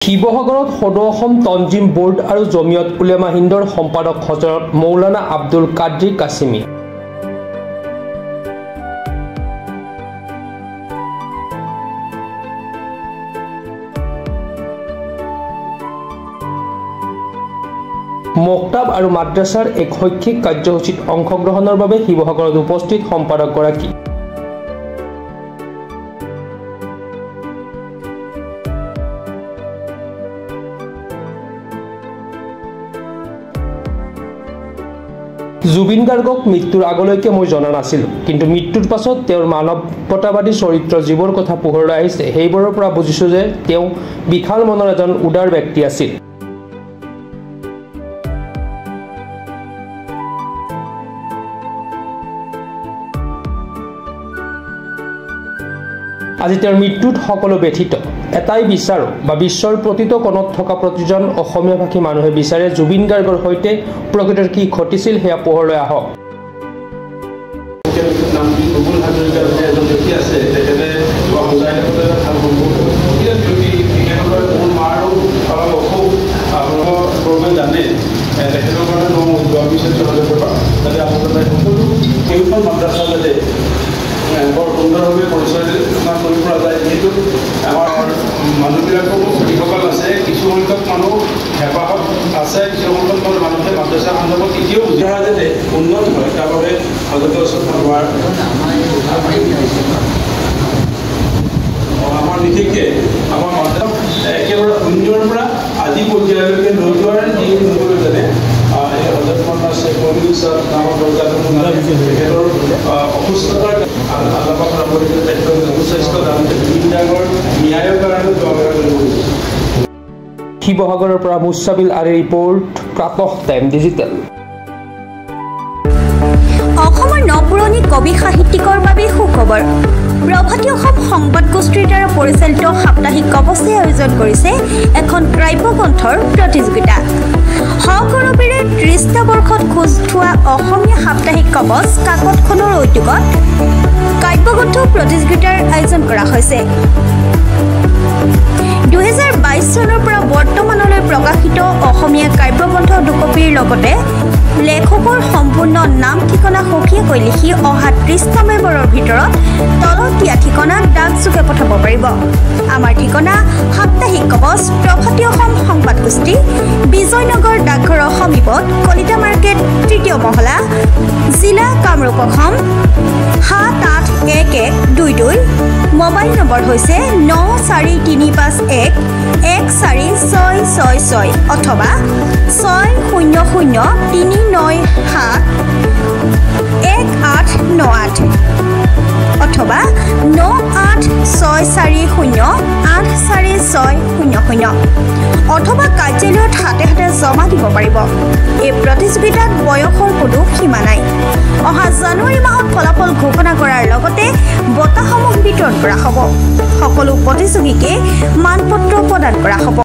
শিৱসাগৰত সদৌ অসম তঞ্জিম বোৰ্ড আৰু জমিয়ত উলেমা হিন্দৰ সম্পাদক হজৰত মৌলানা আব্দুল কাদ্ৰি কাছিমি মক্তাব আৰু মাদ্ৰাছাৰ এক শৈক্ষিক কাৰ্যসূচীত অংশগ্ৰহণৰ বাবে শিৱসাগৰত উপস্থিত সম্পাদকগৰাকী জুবিন গাৰ্গক মৃত্যুৰ আগলৈকে মই জনা নাছিলো কিন্তু মৃত্যুৰ পাছত তেওঁৰ মানৱতাবাদী চৰিত্ৰ জীৱৰ কথা পোহৰলৈ আহিছে সেইবোৰৰ পৰা বুজিছো যে তেওঁ বিশাল মনৰ এজন উদাৰ ব্যক্তি আছিল আজি তেওঁৰ মৃত্যুত সকলো ব্যথিত এটাই বিচাৰো বা বিশ্বৰ প্ৰতিটো কোণত থকা প্ৰতিজন অসমীয়া ভাষী মানুহে বিচাৰে জুবিন গাৰ্গৰ সৈতে প্ৰকৃতৰ কি ঘটিছিল হেয়া পোহৰলৈ আহক বৰ সুন্দৰভাৱে পৰিচালনা কৰিব পৰা যায় যিহেতু আমাৰ মানুহবিলাকো যিসকল আছে কিছু সংখ্যক মানুহ হেঁপাহত আছে কিছু সংখ্যক মানুহে মাদ্ৰাছা সন্দৰ্ভত এতিয়াও বুজা যাতে উন্নত হয় তাৰ বাবে সজাগতা চৰ্চা হোৱাৰ আমাৰ বিশেষকৈ আমাৰ মাদ্ৰাছা একেবাৰে শূন্যৰ পৰা আদি পৰ্যায়লৈকে লৈ যোৱাৰ যি জানে হজৰত মৌলানা শ্বেখ মঈনুদ্দিন ছাৰ নামৰ তেখেতৰ অসুস্থতাৰ শিৱসাগৰৰ পৰা মুছাবিল আলী ৰিপৰ্ট প্ৰাতঃ টাইম ডিজিটেল অসমৰ নপুৰণি কবি সাহিত্যিকৰ বাবে সুখবৰ প্ৰভাতী অসম সংবাদ গোষ্ঠীৰ দ্বাৰা পৰিচালিত সাপ্তাহিক কবচে আয়োজন কৰিছে এখন কাব্যগ্ৰন্থৰ প্ৰতিযোগিতা সহকৰ্মীৰে ৩০টা বৰ্ষত খোজ থোৱা অসমীয়া সাপ্তাহিক কবচ কাকতখনৰ উদ্যোগত কাব্যগ্ৰন্থ প্ৰতিযোগিতাৰ আয়োজন কৰা হৈছে ২০২২ চনৰ পৰা বৰ্তমানলৈ প্ৰকাশিত অসমীয়া কাব্যগ্ৰন্থ দুকপিৰ লগতে লেখকৰ সম্পূৰ্ণ নাম ঠিকনা সঠিককৈ লিখি অহা ৩০টা মেম্বৰৰ ভিতৰত তলত দিয়া ঠিকনাত ডাকযোগে পঠাব পাৰিব আমাৰ ঠিকনা সাপ্তাহিক কবচ প্ৰভাতী অসম সংবাদ গোষ্ঠী বিজয়নগৰ ডাকঘৰৰ সমীপত কলিতা মাৰ্কেট ৩য় মহলা জিলা কামৰূপ অসম ৭৮১১২২ মোবাইল নম্বৰ হৈছে ৯৪৩৫১১৪৬৬৬ অথবা ৬০৩৯৭1898 অথবা ৯৮৬৪০৮৪৬০০ অথবা কাৰ্যালয়ত হাতে হাতে জমা দিব পাৰিব এই প্ৰতিযোগিতাত বয়সৰ কোনো সীমা নাই অহা জানুৱাৰী মাহত ফলাফল ঘোষণা কৰাৰ লগতে বঁটাসমূহ বিতৰণ কৰা হ'ব সকলো প্ৰতিযোগীকে মানপত্ৰ প্ৰদান কৰা হ'ব।